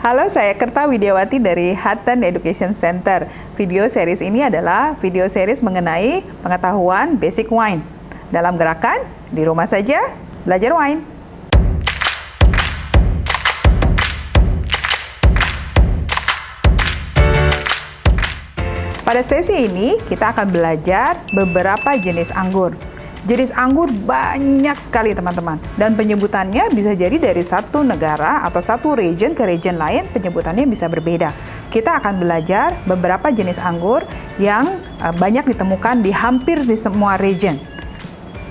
Halo, saya Kerta Widiawati dari Hutton Education Center. Video series ini adalah video series mengenai pengetahuan basic wine. Dalam gerakan, di rumah saja, belajar wine. Pada sesi ini, kita akan belajar beberapa jenis anggur. Jenis anggur banyak sekali teman-teman, dan penyebutannya bisa jadi dari satu negara atau satu region ke region lain, penyebutannya bisa berbeda. Kita akan belajar beberapa jenis anggur yang banyak ditemukan di hampir di semua region.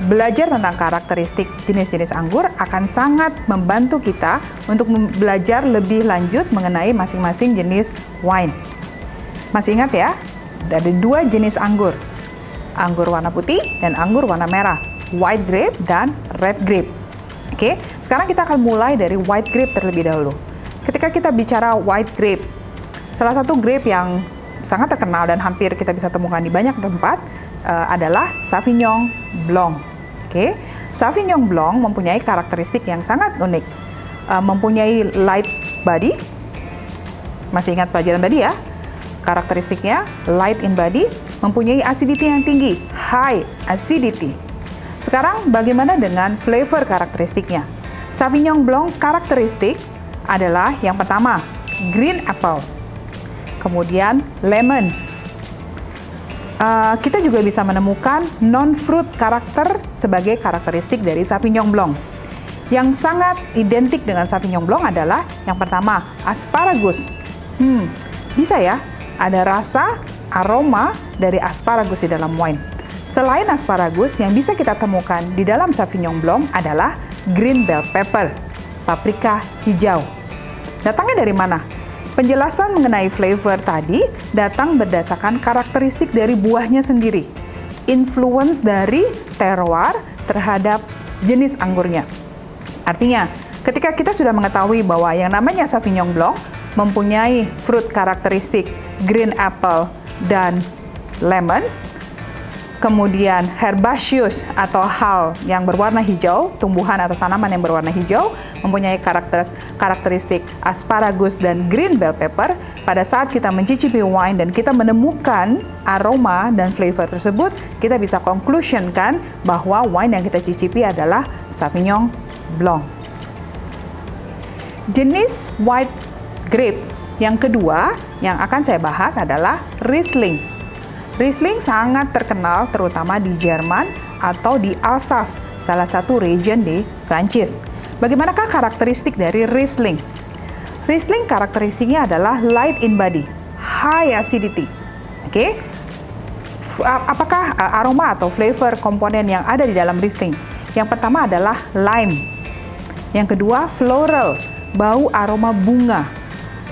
Belajar tentang karakteristik jenis-jenis anggur akan sangat membantu kita untuk belajar lebih lanjut mengenai masing-masing jenis wine. Masih ingat ya, ada dua jenis anggur. Anggur warna putih dan anggur warna merah, white grape dan red grape. Oke, sekarang kita akan mulai dari white grape terlebih dahulu. Ketika kita bicara white grape, salah satu grape yang sangat terkenal dan hampir kita bisa temukan di banyak tempat adalah Sauvignon Blanc. Oke, Sauvignon Blanc mempunyai karakteristik yang sangat unik, mempunyai light body. Masih ingat pelajaran tadi ya? Karakteristiknya light in body, mempunyai acidity yang tinggi, high acidity. Sekarang bagaimana dengan flavor karakteristiknya? Sauvignon Blanc karakteristik adalah yang pertama, green apple, kemudian lemon. Kita juga bisa menemukan non-fruit karakter sebagai karakteristik dari Sauvignon Blanc. Yang sangat identik dengan Sauvignon Blanc adalah yang pertama, asparagus. Bisa ya? Ada rasa, aroma dari asparagus di dalam wine. Selain asparagus, yang bisa kita temukan di dalam Sauvignon Blanc adalah green bell pepper, paprika hijau. Datangnya dari mana? Penjelasan mengenai flavor tadi datang berdasarkan karakteristik dari buahnya sendiri. Influence dari terroir terhadap jenis anggurnya. Artinya, ketika kita sudah mengetahui bahwa yang namanya Sauvignon Blanc mempunyai fruit karakteristik green apple dan lemon, kemudian herbaceous atau hal yang berwarna hijau, tumbuhan atau tanaman yang berwarna hijau, mempunyai karakteristik asparagus dan green bell pepper. Pada saat kita mencicipi wine dan kita menemukan aroma dan flavor tersebut, kita bisa conclusionkan bahwa wine yang kita cicipi adalah Sauvignon Blanc. Jenis white grape yang kedua yang akan saya bahas adalah Riesling. Riesling sangat terkenal terutama di Jerman atau di Alsace, salah satu region di Prancis. Bagaimanakah karakteristik dari Riesling? Riesling karakteristiknya adalah light in body, high acidity. Oke? Apakah aroma atau flavor komponen yang ada di dalam Riesling? Yang pertama adalah lime. Yang kedua floral, bau aroma bunga.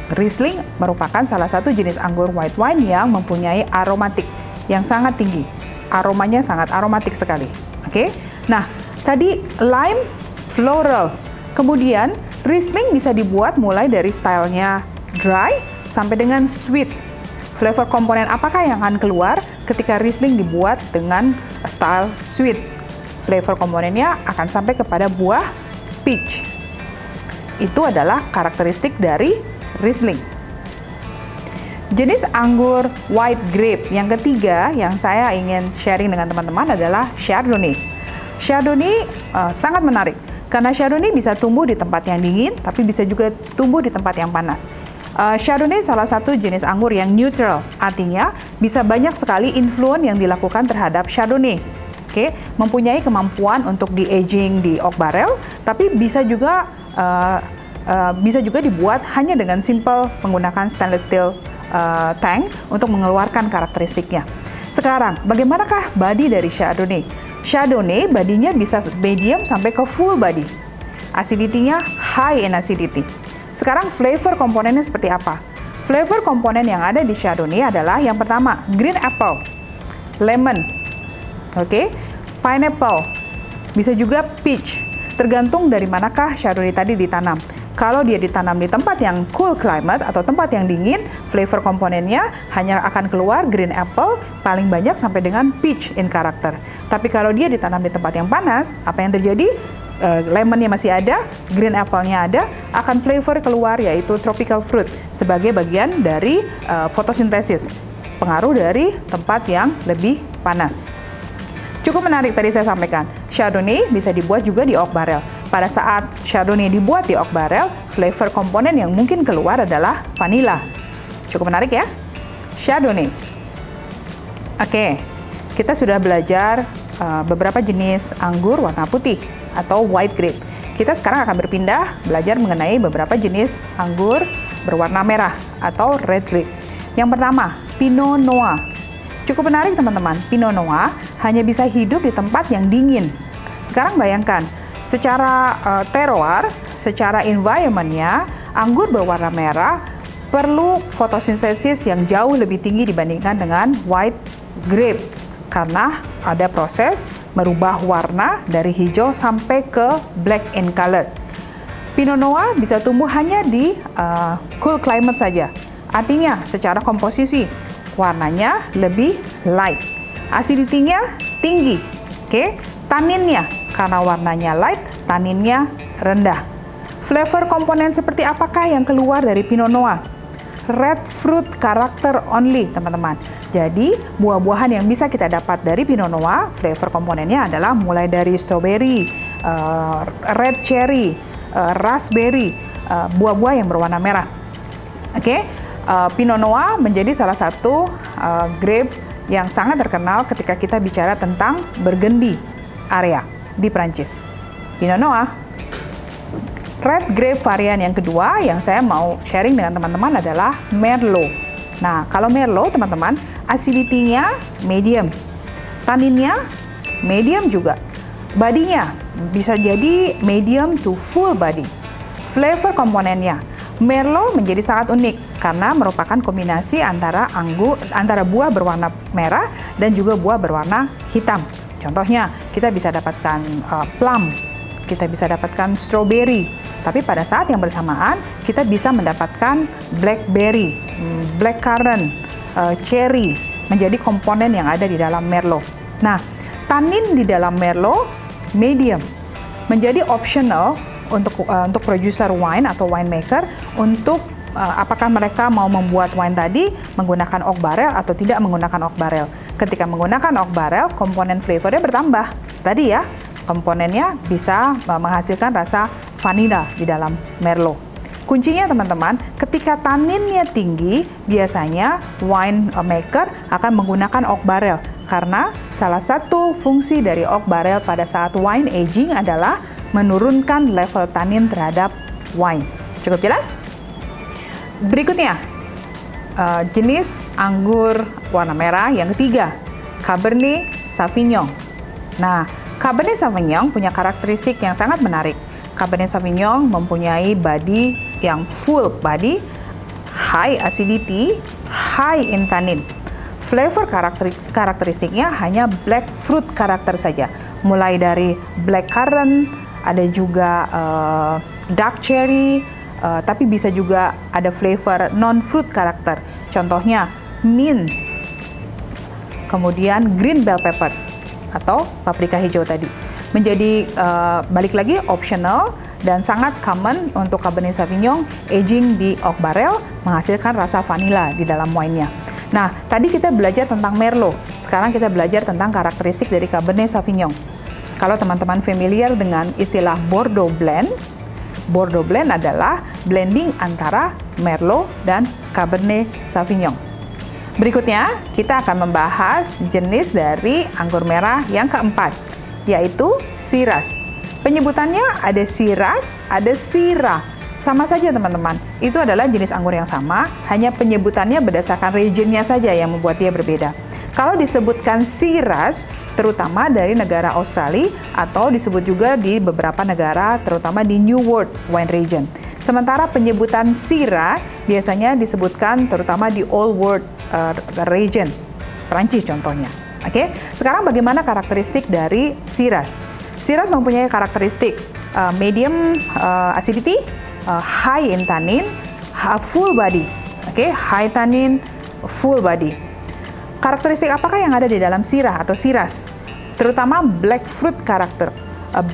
Riesling merupakan salah satu jenis anggur white wine yang mempunyai aromatik yang sangat tinggi. Aromanya sangat aromatik sekali. Oke? Nah, tadi lime, floral. Kemudian Riesling bisa dibuat mulai dari stylenya dry sampai dengan sweet. Flavor komponen apakah yang akan keluar ketika Riesling dibuat dengan style sweet? Flavor komponennya akan sampai kepada buah peach. Itu adalah karakteristik dari Riesling. Jenis anggur white grape yang ketiga yang saya ingin sharing dengan teman-teman adalah Chardonnay. Chardonnay sangat menarik karena Chardonnay bisa tumbuh di tempat yang dingin tapi bisa juga tumbuh di tempat yang panas. Chardonnay salah satu jenis anggur yang neutral, artinya bisa banyak sekali influence yang dilakukan terhadap Chardonnay. Oke, mempunyai kemampuan untuk di aging di oak barrel, tapi bisa juga dibuat hanya dengan simple menggunakan stainless steel tank untuk mengeluarkan karakteristiknya. Sekarang, bagaimanakah body dari Chardonnay? Chardonnay badinya bisa medium sampai ke full body. Acidity-nya high in acidity. Sekarang flavor komponennya seperti apa? Flavor komponen yang ada di Chardonnay adalah yang pertama, green apple, lemon, pineapple, bisa juga peach. Tergantung dari manakah Chardonnay tadi ditanam. Kalau dia ditanam di tempat yang cool climate atau tempat yang dingin, flavor komponennya hanya akan keluar green apple, paling banyak sampai dengan peach in karakter. Tapi kalau dia ditanam di tempat yang panas, apa yang terjadi? lemonnya masih ada, green apple-nya ada, akan flavor keluar yaitu tropical fruit sebagai bagian dari fotosintesis, pengaruh dari tempat yang lebih panas. Cukup menarik tadi saya sampaikan, Chardonnay bisa dibuat juga di oak barrel. Pada saat Chardonnay dibuat di oak barrel, flavor komponen yang mungkin keluar adalah vanilla. Cukup menarik ya, Chardonnay. Oke, kita sudah belajar beberapa jenis anggur warna putih atau white grape. Kita sekarang akan berpindah belajar mengenai beberapa jenis anggur berwarna merah atau red grape. Yang pertama, Pinot Noir. Cukup menarik teman-teman, Pinot Noir hanya bisa hidup di tempat yang dingin. Sekarang bayangkan, secara terroir, secara environment-nya, anggur berwarna merah perlu fotosintesis yang jauh lebih tinggi dibandingkan dengan white grape. Karena ada proses merubah warna dari hijau sampai ke black in color. Pinot Noir bisa tumbuh hanya di cool climate saja. Artinya, secara komposisi, warnanya lebih light, acidity-nya tinggi, taninnya karena warnanya light, taninnya rendah. Flavor komponen seperti apakah yang keluar dari Pinot Noir? Red fruit character only, teman-teman. Jadi, buah-buahan yang bisa kita dapat dari Pinot Noir, flavor komponennya adalah mulai dari strawberry, red cherry, raspberry, buah-buah yang berwarna merah. Pinot Noir menjadi salah satu grape yang sangat terkenal ketika kita bicara tentang Burgundy area di Prancis. Pinot Noir. Red grape varian yang kedua yang saya mau sharing dengan teman-teman adalah Merlot. Nah, kalau Merlot teman-teman, acidity-nya medium, taninnya medium juga, bodinya bisa jadi medium to full body. Flavor komponennya, Merlot menjadi sangat unik karena merupakan kombinasi antara buah berwarna merah dan juga buah berwarna hitam. Contohnya, kita bisa dapatkan plum, kita bisa dapatkan strawberry, tapi pada saat yang bersamaan kita bisa mendapatkan blackberry, blackcurrant, cherry menjadi komponen yang ada di dalam Merlot. Nah, tanin di dalam Merlot medium menjadi optional untuk producer wine atau winemaker untuk apakah mereka mau membuat wine tadi menggunakan oak barrel atau tidak menggunakan oak barrel. Ketika menggunakan oak barrel, komponen flavornya bertambah. Tadi ya, komponennya bisa menghasilkan rasa vanilla di dalam Merlot. Kuncinya teman-teman, ketika taninnya tinggi, biasanya winemaker akan menggunakan oak barrel karena salah satu fungsi dari oak barrel pada saat wine aging adalah menurunkan level tanin terhadap wine. Cukup jelas? Berikutnya, jenis anggur warna merah yang ketiga, Cabernet Sauvignon. Nah, Cabernet Sauvignon punya karakteristik yang sangat menarik. Cabernet Sauvignon mempunyai body yang full body, high acidity, high in tannin. Flavor karakteristiknya hanya black fruit karakter saja. Mulai dari blackcurrant, ada juga dark cherry, tapi bisa juga ada flavor non-fruit karakter. Contohnya mint, kemudian green bell pepper atau paprika hijau tadi. Menjadi balik lagi optional dan sangat common untuk Cabernet Sauvignon aging di oak barrel menghasilkan rasa vanilla di dalam wine-nya. Nah, tadi kita belajar tentang Merlot. Sekarang kita belajar tentang karakteristik dari Cabernet Sauvignon. Kalau teman-teman familiar dengan istilah Bordeaux Blend adalah blending antara Merlot dan Cabernet Sauvignon. Berikutnya, kita akan membahas jenis dari anggur merah yang keempat, yaitu Shiraz. Penyebutannya ada Shiraz, ada Syrah. Sama saja teman-teman, itu adalah jenis anggur yang sama, hanya penyebutannya berdasarkan regionnya saja yang membuat dia berbeda. Kalau disebutkan Shiraz, terutama dari negara Australia atau disebut juga di beberapa negara, terutama di New World Wine Region. Sementara penyebutan Syrah biasanya disebutkan terutama di Old World Region, Prancis contohnya. Oke, sekarang bagaimana karakteristik dari Shiraz? Shiraz mempunyai karakteristik medium acidity, high in tannin, full body. Oke, high tannin, full body. Karakteristik apakah yang ada di dalam Syrah atau Shiraz? Terutama black fruit karakter.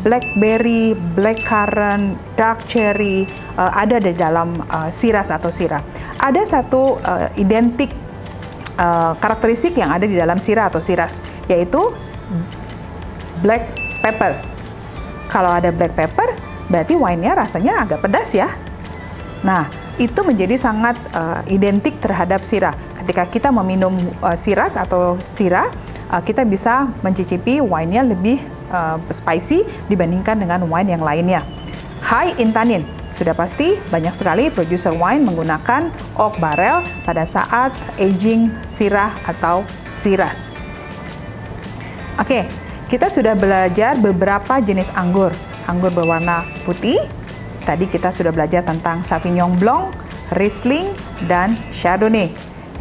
blackberry, blackcurrant, dark cherry ada di dalam Shiraz atau Syrah. Ada satu identik karakteristik yang ada di dalam Syrah atau Shiraz, yaitu black pepper. Kalau ada black pepper, berarti wine-nya rasanya agak pedas ya. Nah, itu menjadi sangat identik terhadap Syrah. Ketika kita meminum Shiraz atau Syrah, kita bisa mencicipi wine-nya lebih spicy dibandingkan dengan wine yang lainnya. High in tannin. Sudah pasti banyak sekali producer wine menggunakan oak barrel pada saat aging Syrah atau Shiraz. Oke, kita sudah belajar beberapa jenis anggur. Anggur berwarna putih. Tadi kita sudah belajar tentang Sauvignon Blanc, Riesling, dan Chardonnay.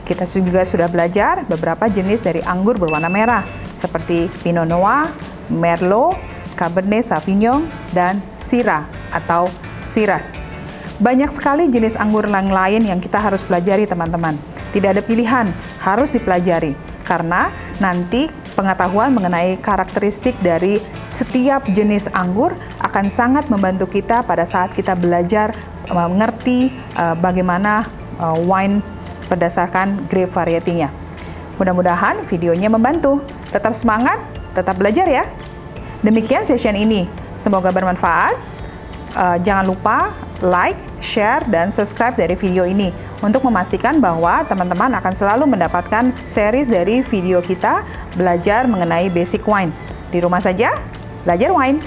Kita juga sudah belajar beberapa jenis dari anggur berwarna merah, seperti Pinot Noir, Merlot, Cabernet Sauvignon, dan Syrah atau Shiraz. Banyak sekali jenis anggur lain yang kita harus pelajari, teman-teman. Tidak ada pilihan, harus dipelajari. Karena nanti pengetahuan mengenai karakteristik dari setiap jenis anggur akan sangat membantu kita pada saat kita belajar mengerti bagaimana wine berdasarkan grape variety-nya. Mudah-mudahan videonya membantu. Tetap semangat, tetap belajar ya. Demikian session ini. Semoga bermanfaat. Jangan lupa like, share, dan subscribe dari video ini untuk memastikan bahwa teman-teman akan selalu mendapatkan series dari video kita belajar mengenai basic wine. Di rumah saja, belajar wine.